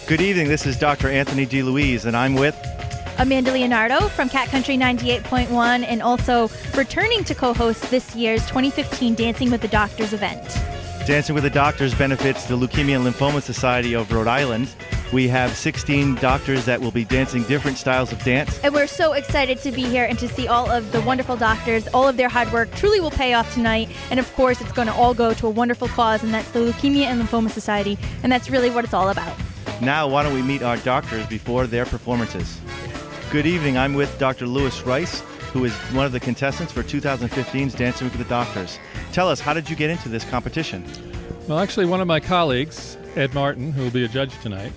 Good evening, this is Dr. Anthony DeLuise, and I'm with Amanda Leonardo from Cat Country 98.1, and also returning to co-host this year's 2015 Dancing with the Doctors event. Dancing with the Doctors benefits the Leukemia and Lymphoma Society of Rhode Island. We have 16 doctors that will be dancing different styles of dance. And we're so excited to be here and to see all of the wonderful doctors. All of their hard work truly will pay off tonight. And of course, it's going to all go to a wonderful cause, and that's the Leukemia and Lymphoma Society. And that's really what it's all about. Now, why don't we meet our doctors before their performances? Good evening, I'm with Dr. Lewis Rice, who is one of the contestants for 2015's Dancing with the Doctors. Tell us, how did you get into this competition? Well, actually, one of my colleagues, Ed Martin, who will be a judge tonight,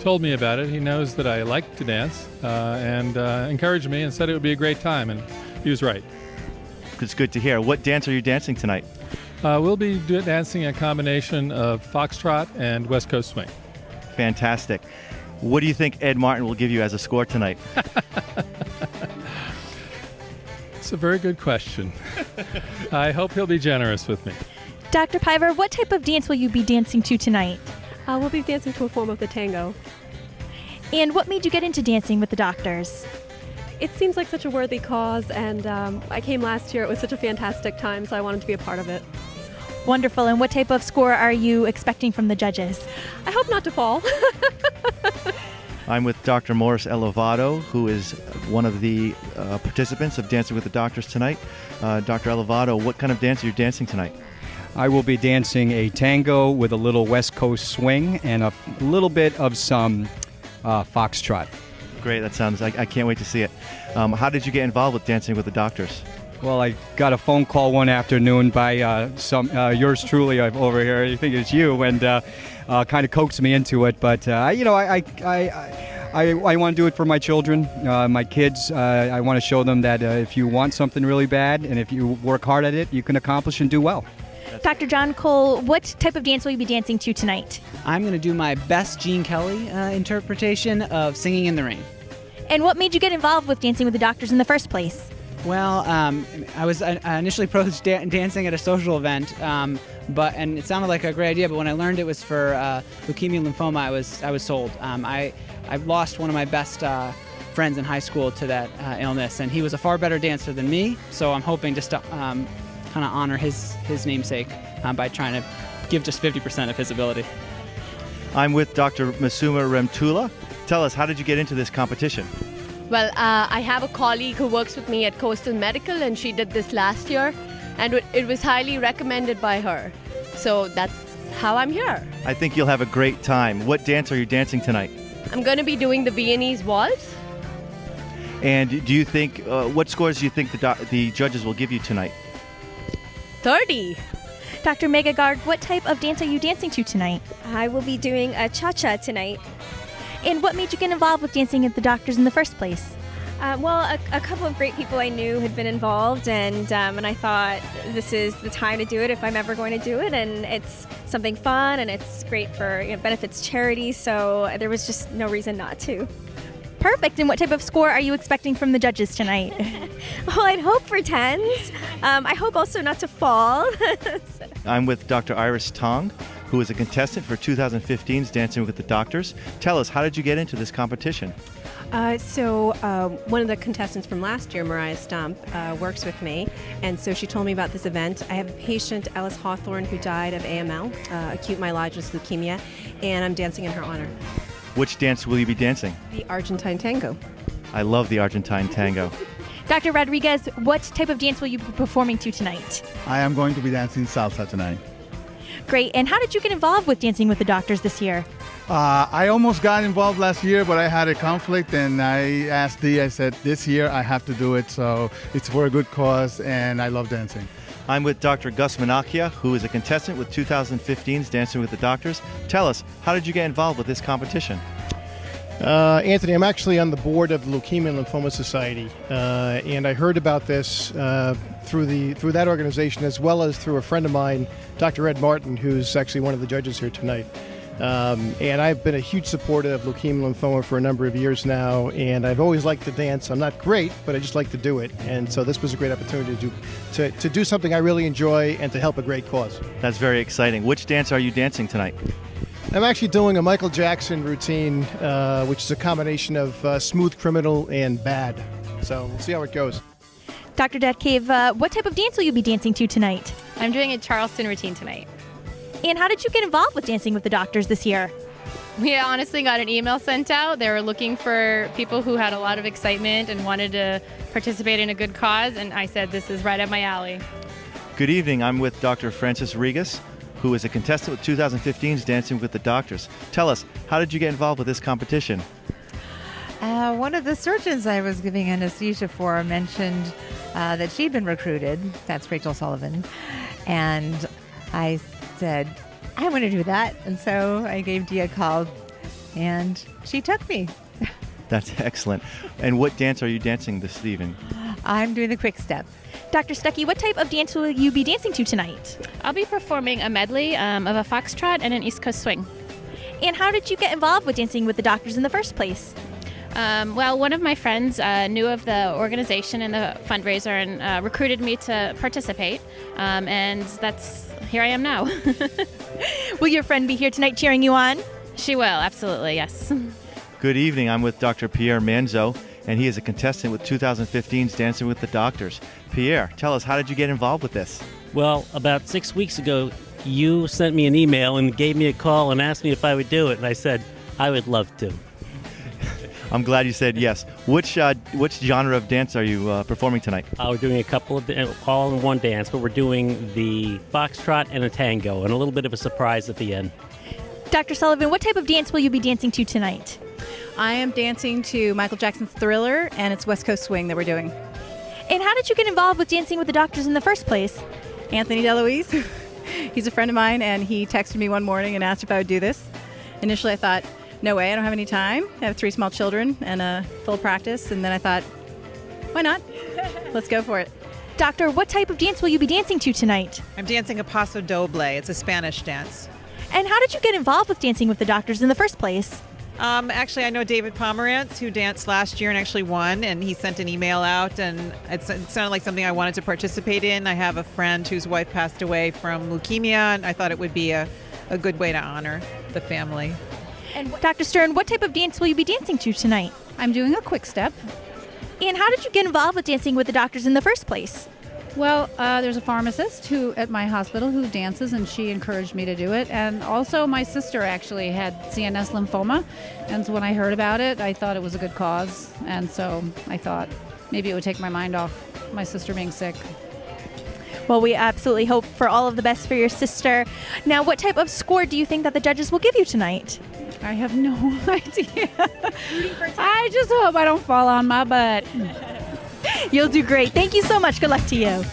told me about it. He knows that I like to dance and encouraged me and said it would be a great time, and he was right. It's good to hear. What dance are you dancing tonight? We'll be dancing a combination of foxtrot and West Coast swing. Fantastic. What do you think Ed Martin will give you as a score tonight? It's a very good question. I hope he'll be generous with me. Dr. Piver, what type of dance will you be dancing to tonight? We'll be dancing to a form of the tango. And what made you get into Dancing with the Doctors? It seems like such a worthy cause, and I came last year. It was such a fantastic time, so I wanted to be a part of it. Wonderful. And what type of score are you expecting from the judges? I hope not to fall. I'm with Dr. Morris Elevado, who is one of the participants of Dancing with the Doctors tonight. Dr. Elevado, what kind of dance are you dancing tonight? I will be dancing a tango with a little West Coast swing and a little bit of some foxtrot. Great, that sounds, I can't wait to see it. How did you get involved with Dancing with the Doctors? Well, I got a phone call one afternoon by yours truly over here. I think it's you, and kind of coaxed me into it. But I want to do it for my children, my kids. I want to show them that if you want something really bad and if you work hard at it, you can accomplish and do well. Dr. John Cole, what type of dance will you be dancing to tonight? I'm going to do my best Gene Kelly interpretation of Singing in the Rain. And what made you get involved with Dancing with the Doctors in the first place? Well, I was initially approached dancing at a social event, and it sounded like a great idea. But when I learned it was for leukemia and lymphoma, I was sold. I've lost one of my best friends in high school to that illness, and he was a far better dancer than me. So I'm hoping just to kind of honor his namesake by trying to give just 50% of his ability. I'm with Dr. Masuma Remtula. Tell us, how did you get into this competition? Well, I have a colleague who works with me at Coastal Medical, and she did this last year, and it was highly recommended by her. So that's how I'm here. I think you'll have a great time. What dance are you dancing tonight? I'm going to be doing the Viennese waltz. And do you think, what scores do you think the judges will give you tonight? 30. Dr. Megagard, what type of dance are you dancing to tonight? I will be doing a cha-cha tonight. And what made you get involved with Dancing with the Doctors in the first place? Well, a couple of great people I knew had been involved, and I thought this is the time to do it if I'm ever going to do it, and it's something fun, and it's great for benefits charity, so there was just no reason not to. Perfect. And what type of score are you expecting from the judges tonight? Well, I'd hope for 10s. I hope also not to fall. I'm with Dr. Iris Tong, who is a contestant for 2015's Dancing with the Doctors. Tell us, how did you get into this competition? So one of the contestants from last year, Mariah Stump, works with me, and so she told me about this event. I have a patient, Ellis Hawthorne, who died of AML, acute myelogenous leukemia, and I'm dancing in her honor. Which dance will you be dancing? The Argentine tango. I love the Argentine tango. Dr. Rodriguez, what type of dance will you be performing to tonight? I am going to be dancing salsa tonight. Great. And how did you get involved with Dancing with the Doctors this year? I almost got involved last year, but I had a conflict, and I asked Dee, I said, this year I have to do it, so it's for a good cause, and I love dancing. I'm with Dr. Gus Menachia, who is a contestant with 2015's Dancing with the Doctors. Tell us, how did you get involved with this competition? Anthony, I'm actually on the board of the Leukemia and Lymphoma Society, and I heard about this through that organization, as well as through a friend of mine, Dr. Ed Martin, who's actually one of the judges here tonight. And I've been a huge supporter of leukemia and lymphoma for a number of years now, and I've always liked to dance. I'm not great, but I just like to do it. And so this was a great opportunity to do something I really enjoy and to help a great cause. That's very exciting. Which dance are you dancing tonight? I'm actually doing a Michael Jackson routine, which is a combination of Smooth Criminal and Bad. So we'll see how it goes. Dr. Detcave, what type of dance will you be dancing to tonight? I'm doing a Charleston routine tonight. And how did you get involved with Dancing with the Doctors this year? We honestly got an email sent out. They were looking for people who had a lot of excitement and wanted to participate in a good cause, and I said this is right up my alley. Good evening. I'm with Dr. Frances Regas, who is a contestant with 2015's Dancing with the Doctors. Tell us, how did you get involved with this competition? One of the surgeons I was giving anesthesia for mentioned that she'd been recruited. That's Rachel Sullivan. And I said, I want to do that. And so I gave Dee a call, and she took me. That's excellent. And what dance are you dancing this evening? I'm doing the quick step. Dr. Stuckey, what type of dance will you be dancing to tonight? I'll be performing a medley of a foxtrot and an East Coast swing. And how did you get involved with Dancing with the Doctors in the first place? Well, one of my friends knew of the organization and the fundraiser and recruited me to participate, and here I am now. Will your friend be here tonight cheering you on? She will, absolutely, yes. Good evening. I'm with Dr. Pierre Manzo, and he is a contestant with 2015's Dancing with the Doctors. Pierre, tell us, how did you get involved with this? Well, about 6 weeks ago, you sent me an email and gave me a call and asked me if I would do it, and I said, I would love to. I'm glad you said yes. Which genre of dance are you performing tonight? We're doing a couple of all in one dance, but we're doing the foxtrot and a tango, and a little bit of a surprise at the end. Dr. Sullivan, what type of dance will you be dancing to tonight? I am dancing to Michael Jackson's Thriller, and it's West Coast Swing that we're doing. And how did you get involved with Dancing with the Doctors in the first place? Anthony DeLuise, he's a friend of mine, and he texted me one morning and asked if I would do this. Initially, I thought, no way, I don't have any time. I have 3 small children and a full practice, and then I thought, why not? Let's go for it. Doctor, what type of dance will you be dancing to tonight? I'm dancing a Paso Doble. It's a Spanish dance. And how did you get involved with Dancing with the Doctors in the first place? Actually, I know David Pomerantz, who danced last year and actually won, and he sent an email out, and it sounded like something I wanted to participate in. I have a friend whose wife passed away from leukemia, and I thought it would be a good way to honor the family. And Dr. Stern, what type of dance will you be dancing to tonight? I'm doing a quick step. And how did you get involved with Dancing with the Doctors in the first place? Well, there's a pharmacist at my hospital who dances, and she encouraged me to do it. And also my sister actually had CNS lymphoma, and so when I heard about it, I thought it was a good cause. And so I thought maybe it would take my mind off my sister being sick. Well, we absolutely hope for all of the best for your sister. Now, what type of score do you think that the judges will give you tonight? I have no idea. I just hope I don't fall on my butt. You'll do great. Thank you so much. Good luck to you.